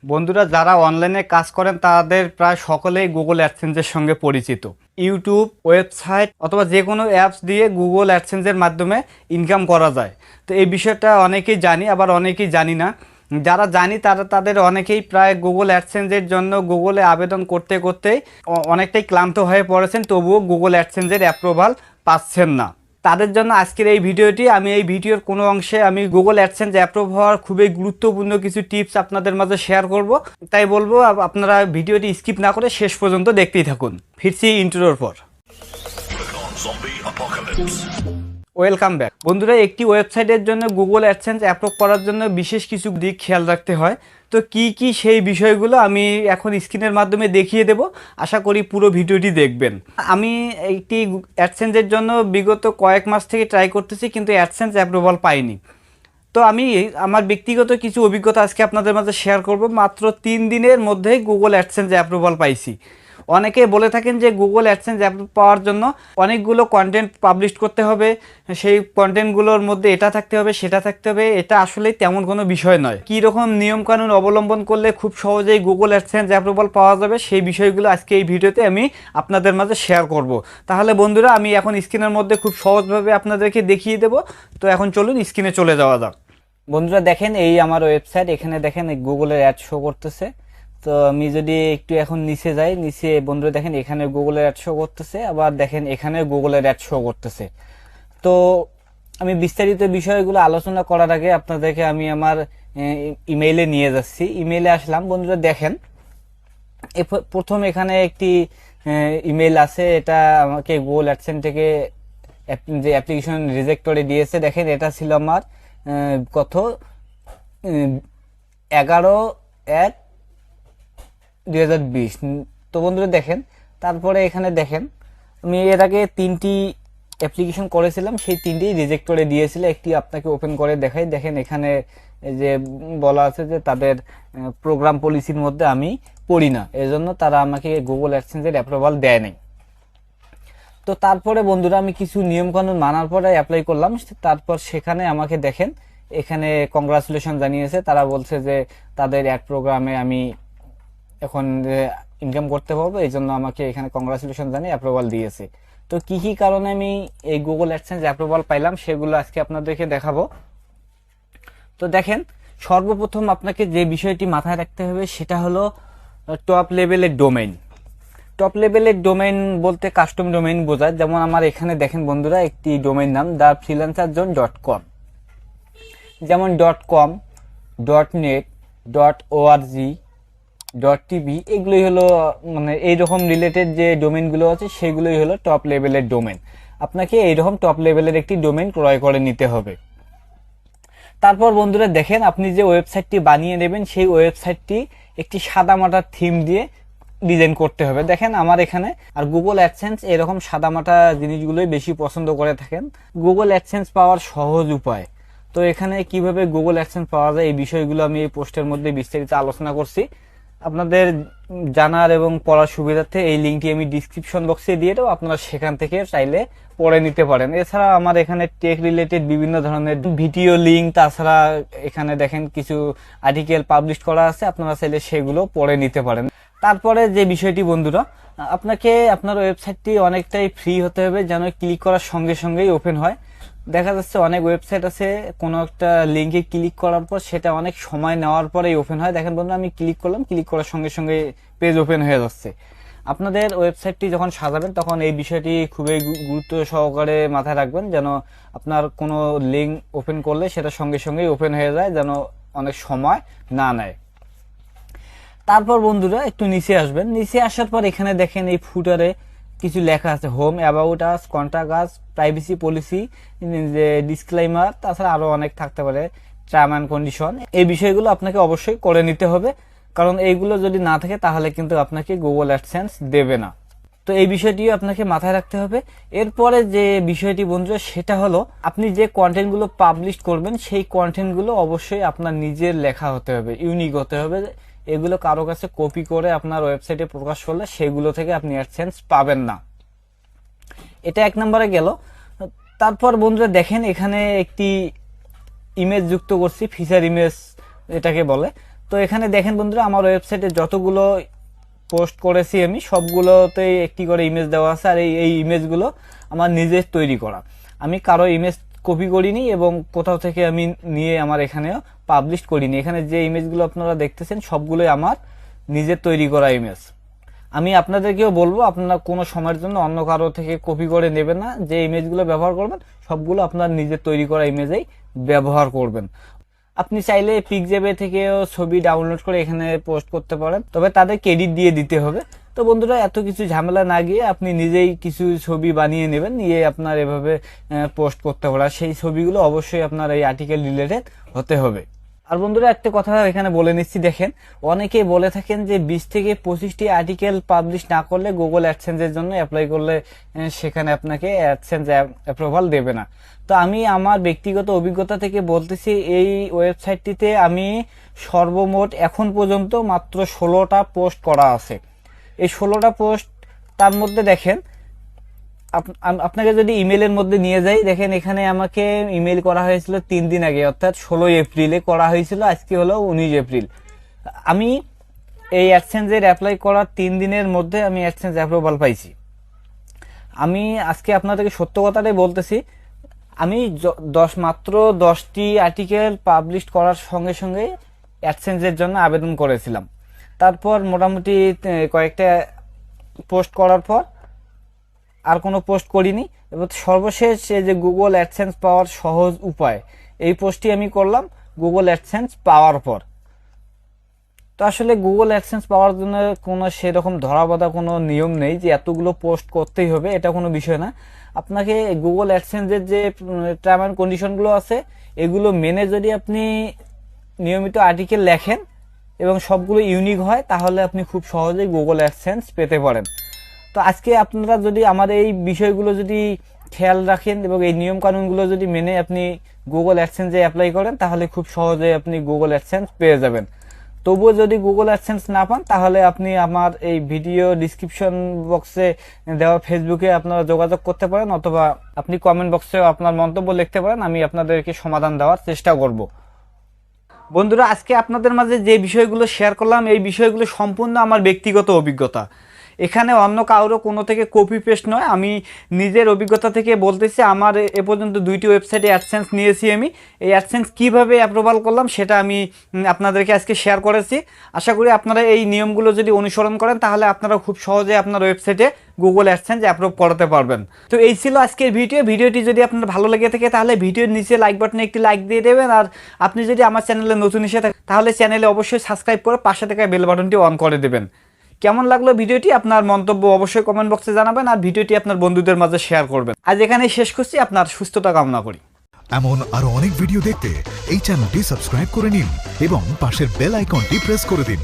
বন্ধুরা, যারা অনলাইনে কাজ করেন তাদের প্রায় সকলেই গুগল অ্যাডসেন্সের সঙ্গে পরিচিত। ইউটিউব, ওয়েবসাইট অথবা যে কোনো অ্যাপস দিয়ে গুগল অ্যাডসেন্সের মাধ্যমে ইনকাম করা যায়। তো এই বিষয়টা অনেকেই জানি, আবার অনেকেই জানি না। যারা জানি তাদের অনেকেই প্রায় গুগল অ্যাডসেন্সের জন্য গুগলে আবেদন করতে করতেই অনেকটাই ক্লান্ত হয়ে পড়েছেন, তবুও গুগল অ্যাডসেন্সের অ্যাপ্রুভাল পাচ্ছেন না। তাদের জন্য আজকের এই ভিডিওটি। আমি এই ভিডিওর কোনো অংশে আমি গুগল অ্যাডসেন্স অ্যাপ্রুভ হওয়ার খুবই গুরুত্বপূর্ণ কিছু টিপস আপনাদের মাঝে শেয়ার করব। তাই বলবো আপনারা ভিডিওটি স্কিপ না করে শেষ পর্যন্ত দেখতেই থাকুন। ফিরছি ইন্ট্রোর পর। Welcome back. বন্ধুরা, একটি ওয়েবসাইটের জন্য গুগল অ্যাডসেন্স অ্যাপ্রুভ করার জন্য বিশেষ কিছু দিক খেয়াল রাখতে হয়। তো কি সেই বিষয়গুলো আমি এখন স্ক্রিনের মাধ্যমে দেখিয়ে দেব। আশা করি পুরো ভিডিওটি দেখবেন। আমি একটি অ্যাডসেন্সের জন্য বিগত কয়েক মাস থেকে ট্রাই করতেছি, কিন্তু অ্যাডসেন্স অ্যাপ্রুভাল পাইনি। তো আমি আমার ব্যক্তিগত কিছু অভিজ্ঞতা আজকে আপনাদের মাঝে শেয়ার করব। মাত্র 3 দিনের মধ্যেই গুগল অ্যাডসেন্স অ্যাপ্রুভাল পাইছি। অনেকে বলে থাকেন যে গুগল অ্যাডসেন্স অ্যাপ্রুভ পাওয়ার জন্য অনেকগুলো কন্টেন্ট পাবলিশ করতে হবে, সেই কন্টেন্টগুলোর মধ্যে এটা থাকতে হবে সেটা থাকতে হবে। এটা আসলে তেমন কোনো বিষয় নয়। কী রকম নিয়মকানুন অবলম্বন করলে খুব সহজেই গুগল অ্যাডসেন্স অ্যাপ্রুভাল পাওয়া যাবে, সেই বিষয়গুলো আজকে এই ভিডিওতে আমি আপনাদের মাঝে শেয়ার করব। তাহলে বন্ধুরা, আমি এখন স্ক্রিনের মধ্যে খুব সহজভাবে আপনাদেরকে দেখিয়ে দেব। তো এখন চলুন স্ক্রিনে চলে যাওয়া যাক। বন্ধুরা দেখেন, এই আমার ওয়েবসাইট। এখানে দেখেন গুগলের অ্যাড শো করতেছে। তো আমি যদি একটু এখন নিচে যাই, নিচে বন্ধুরা দেখেন এখানে গুগলের অ্যাড শো করতেছে, আবার দেখেন এখানে গুগলের অ্যাড শো করতেছে। তো আমি বিস্তারিত বিষয়গুলো আলোচনা করার আগে আপনাদেরকে আমি আমার ইমেইলে নিয়ে যাচ্ছি। ইমেইলে আসলাম। বন্ধুরা দেখেন, প্রথম এখানে একটি ইমেইল আছে। এটা আমাকে গুগল অ্যাডসেন্স থেকে যে অ্যাপ্লিকেশন রিজেক্ট করে দিয়েছে। দেখেন এটা ছিল আমার কত 11/1/2020। তো বন্ধুরা দেখেন, তারপরে এখানে দেখেন আমি এর আগে 3টি অ্যাপ্লিকেশন করেছিলাম, সেই 3টি রিজেক্ট করে দিয়েছিল। একটি আপনাকে ওপেন করে দেখাই। দেখেন এখানে যে বলা আছে যে তাদের প্রোগ্রাম পলিসির মধ্যে আমি পড়ি না, এজন্য তারা আমাকে গুগল অ্যাডসেন্সের অ্যাপ্রুভাল দেয় নাই। তো তারপরে বন্ধুরা আমি কিছু নিয়মকানুন মানার পরে অ্যাপ্লাই করলাম। তারপর সেখানে আমাকে দেখেন এখানে কংগ্রাচুলেশন জানিয়েছে। তারা বলছে যে তাদের অ্যাড প্রোগ্রামে আমি এখন ইনকাম করতে পারবো, এই জন্য আমাকে এখানে কংগ্রাচুলেশন জানিয়ে অ্যাপ্রুভাল দিয়েছে। তো কি কারণে আমি এই গুগল অ্যাডসেন্স অ্যাপ্রুভাল পাইলাম সেগুলো আজকে আপনাদেরকে দেখাবো। তো দেখেন, সর্বপ্রথম আপনাকে যে বিষয়টি মাথায় রাখতে হবে সেটা হলো টপ লেভেলের ডোমেইন। টপ লেভেলের ডোমেইন বলতে কাস্টম ডোমেইন বোঝায়। যেমন আমার এখানে দেখেন বন্ধুরা একটি ডোমেইন নাম thefreelancerzone.com, যেমন .com, .net, .org, .tv, এগুলোই হলো মানে এইরকম রিলেটেড যে ডোমেইনগুলো আছে সেগুলোই হলো টপ লেভেলের ডোমেইন। আপনাকে এইরকম টপ লেভেলের একটি ডোমেইন ক্রয় করে নিতে হবে। তারপর বন্ধুরা দেখেন, আপনি যে ওয়েবসাইটটি বানিয়ে নেবেন সেই ওয়েবসাইটটি একটি সাদামাটা থিম দিয়ে ডিজাইন করতে হবে। দেখেন আমার এখানে আর গুগল অ্যাডসেন্স এরকম সাদামাটা জিনিসগুলোই বেশি পছন্দ করে থাকেন। গুগল অ্যাডসেন্স পাওয়ার সহজ উপায়। তো এখানে কিভাবে গুগল অ্যাডসেন্স পাওয়া যায় এই বিষয়গুলো আমি এই পোস্টের মধ্যে বিস্তারিত আলোচনা করছি। আপনাদের জানার এবং পড়ার সুবিধার্থে এই লিঙ্কটি আমি ডিসক্রিপশন বক্সে দিয়ে দেবো, আপনারা সেখান থেকে চাইলে পড়ে নিতে পারেন। এছাড়া আমার এখানে টেক রিলেটেড বিভিন্ন ধরনের ভিডিও লিঙ্ক, তাছাড়া এখানে দেখেন কিছু আর্টিকেল পাবলিশ করা আছে, আপনারা চাইলে সেগুলো পড়ে নিতে পারেন। তারপরে যে বিষয়টি বন্ধুরা, আপনাকে আপনার ওয়েবসাইটটি অনেকটাই ফ্রি হতে হবে যেন ক্লিক করার সঙ্গে সঙ্গেই ওপেন হয়। দেখা যাচ্ছে অনেক ওয়েবসাইট আছে কোনো একটা লিঙ্কে ক্লিক করার পর সেটা অনেক সময় নেওয়ার পরেই ওপেন হয়। দেখেন বন্ধু, আমি ক্লিক করলাম, ক্লিক করার সঙ্গে সঙ্গে পেজ ওপেন হয়ে যাচ্ছে। আপনাদের ওয়েবসাইটটি যখন সাজাবেন তখন এই বিষয়টি খুবই গুরুত্ব সহকারে মাথায় রাখবেন, যেন আপনার কোনো লিঙ্ক ওপেন করলে সেটা সঙ্গে সঙ্গেই ওপেন হয়ে যায়, যেন অনেক সময় না নেয়। তারপর বন্ধুরা একটু নিচে আসবেন। নিচে আসার পর এখানে দেখেন এই ফুটারে কিছু লেখা আছে, home, about us, contact us, privacy policy, disclaimer, তাছাড়া আরো অনেক থাকতে পারে, টার্ম অ্যান্ড কন্ডিশন। এই বিষয়গুলো আপনাকে অবশ্যই করে নিতে হবে, কারণ এইগুলো যদি না থাকে তাহলে কিন্তু আপনাকে গুগল অ্যাডসেন্স দেবে না। তো এই বিষয়টিও আপনাকে মাথায় রাখতে হবে। এরপরে যে বিষয়টি বন্ধুরা সেটা হলো, আপনি যে কন্টেন্টগুলো পাবলিশ করবেন সেই কন্টেন্টগুলো অবশ্যই আপনার নিজের লেখা হতে হবে, ইউনিক হতে হবে। এগুলো কারো কাছে কপি করে আপনার ওয়েবসাইটে প্রকাশ করলে সেগুলো থেকে আপনি অ্যাডসেন্স পাবেন না। এটা 1 নম্বরে গেল। তারপর বন্ধুরা দেখেন এখানে একটি ইমেজ যুক্ত করছি, ফিচার ইমেজ এটাকে বলে। তো এখানে দেখেন বন্ধুরা, আমার ওয়েবসাইটে যতগুলো পোস্ট করেছি আমি সবগুলোতে একটি করে ইমেজ দেওয়া আছে, আর এই ইমেজগুলো আমার নিজের তৈরি করা। আমি কারো ইমেজ কপি করিনি এবং কোথাও থেকে আমি নিয়ে আমার এখানেও পাবলিশ করিনি। এখানে যে ইমেজগুলো আপনারা দেখতেছেন সবগুলোই আমার নিজের তৈরি করা ইমেজ। আমি আপনাদেরকেও বলবো আপনারা কোনো সময়ের জন্য অন্য কারো থেকে কপি করে নেবেন না। যে ইমেজগুলো ব্যবহার করবেন সবগুলো আপনার নিজের তৈরি করা ইমেজেই ব্যবহার করবেন। আপনি চাইলে পিকজেবে থেকেও ছবি ডাউনলোড করে এখানে পোস্ট করতে পারেন, তবে তাদের ক্রেডিট দিয়ে দিতে হবে। তো বন্ধুরা, এত কিছু ঝামেলা না গিয়ে আপনি নিজেই কিছু ছবি বানিয়ে নেবেন, নিয়ে আপনার এভাবে পোস্ট করতে পারেন। সেই ছবিগুলো অবশ্যই আপনার এই আর্টিকেল রিলেটেড হতে হবে। আর বন্ধুরা, একটা কথা এখানে বলে নিচ্ছি, দেখেন অনেকেই বলে থাকেন যে 20 থেকে 25টি আর্টিকেল পাবলিশ না করলে গুগল অ্যাডসেন্সের জন্য অ্যাপ্লাই করলে সেখানে আপনাকে অ্যাডসেন্স অ্যাপ্রুভাল দেবে না। তো আমি আমার ব্যক্তিগত অভিজ্ঞতা থেকে বলতেছি, এই ওয়েবসাইটটিতে আমি সর্বমোট এখন পর্যন্ত মাত্র 16টা পোস্ট করা আছে। এই 16টা পোস্ট, তার মধ্যে দেখেন আপনাকে যদি ইমেলের মধ্যে নিয়ে যাই, দেখেন এখানে আমাকে ইমেল করা হয়েছিল 3 দিন আগে, অর্থাৎ 16 এপ্রিলে করা হয়েছিল, আজকে হলো 19 এপ্রিল। আমি এই অ্যাডসেন্সের অ্যাপ্লাই করার 3 দিনের মধ্যে আমি অ্যাডসেন্স অ্যাপ্রুভাল পাইছি। আমি আজকে আপনাদেরকে সত্য কথাটাই বলতেছি, আমি মাত্র 10টি আর্টিকেল পাবলিশ করার সঙ্গে সঙ্গে অ্যাডসেন্সের জন্য আবেদন করেছিলাম। তারপর মোটামুটি কয়েকটা পোস্ট করার পর আর কোনো পোস্ট করিনি। এবার সর্বশেষ যে গুগল অ্যাডসেন্স পাওয়ার সহজ উপায়, এই পোস্টটি আমি করলাম গুগল অ্যাডসেন্স পাওয়ার পর। তো আসলে গুগল অ্যাডসেন্স পাওয়ার জন্য কোনো সেরকম ধরাবাঁধা কোনো নিয়ম নেই যে এতগুলো পোস্ট করতেই হবে, এটা কোনো বিষয় না। আপনাকে গুগল অ্যাডসেন্সের যে টার্ম অ্যান্ড কন্ডিশনগুলো আছে এগুলো মেনে যদি আপনি নিয়মিত আর্টিকেল লেখেন এবং সবগুলো ইউনিক হয়, তাহলে আপনি খুব সহজেই গুগল অ্যাডসেন্স পেতে পারেন। তো আজকে আপনারা যদি আমার এই বিষয়গুলো যদি খেয়াল রাখেন এবং এই নিয়ম কানুনগুলো যদি মেনে আপনি গুগল অ্যাডসেন্সে অ্যাপ্লাই করেন, তাহলে খুব সহজে আপনি গুগল অ্যাডসেন্স পেয়ে যাবেন। তবুও যদি গুগল অ্যাডসেন্স না পান, তাহলে আপনি আমার এই ভিডিও ডিসক্রিপশন বক্সে দেওয়া ফেসবুকে আপনারা যোগাযোগ করতে পারেন, অথবা আপনি কমেন্ট বক্সে আপনার মন্তব্য লিখতে পারেন, আমি আপনাদেরকে সমাধান দেওয়ার চেষ্টা করব। বন্ধুরা, আজকে আপনাদের মাঝে যে বিষয়গুলো শেয়ার করলাম, এই বিষয়গুলো সম্পূর্ণ আমার ব্যক্তিগত অভিজ্ঞতা। এখানে অন্য কারো কোনো থেকে কপি পেস্ট নয়, আমি নিজের অভিজ্ঞতা থেকে বলতেছি। আমার এ পর্যন্ত 2টি ওয়েবসাইটে অ্যাডসেন্স নিয়েছি আমি। এই অ্যাডসেন্স কীভাবে অ্যাপ্রুভাল করলাম সেটা আমি আপনাদেরকে আজকে শেয়ার করেছি। আশা করি আপনারা এই নিয়মগুলো যদি অনুসরণ করেন, তাহলে আপনারা খুব সহজে আপনার ওয়েবসাইটে গুগল অ্যাডসেন্স অ্যাপ্রুভ করাতে পারবেন। তো এই ছিল আজকের ভিডিওটি যদি আপনার ভালো লেগে থাকে, তাহলে ভিডিওর নিচে লাইক বাটনে একটি লাইক দিয়ে দেবেন। আর আপনি যদি আমার চ্যানেলে নতুন এসে থাকেন, তাহলে চ্যানেলে অবশ্যই সাবস্ক্রাইব করে পাশে থাকা বেল বাটনটি অন করে দেবেন। কেমন লাগলো ভিডিওটি, আপনার মন্তব্য অবশ্যই কমেন্ট বক্সে জানাবেন, আর ভিডিওটি আপনার বন্ধুদের মাঝে শেয়ার করবেন। আজ এখানেই শেষ করছি, আপনার সুস্থতা কামনা করি। এমন আরো অনেক ভিডিও দেখতে এই চ্যানেলটি সাবস্ক্রাইব করে নিন এবং পাশের বেল আইকনটি প্রেস করে দিন।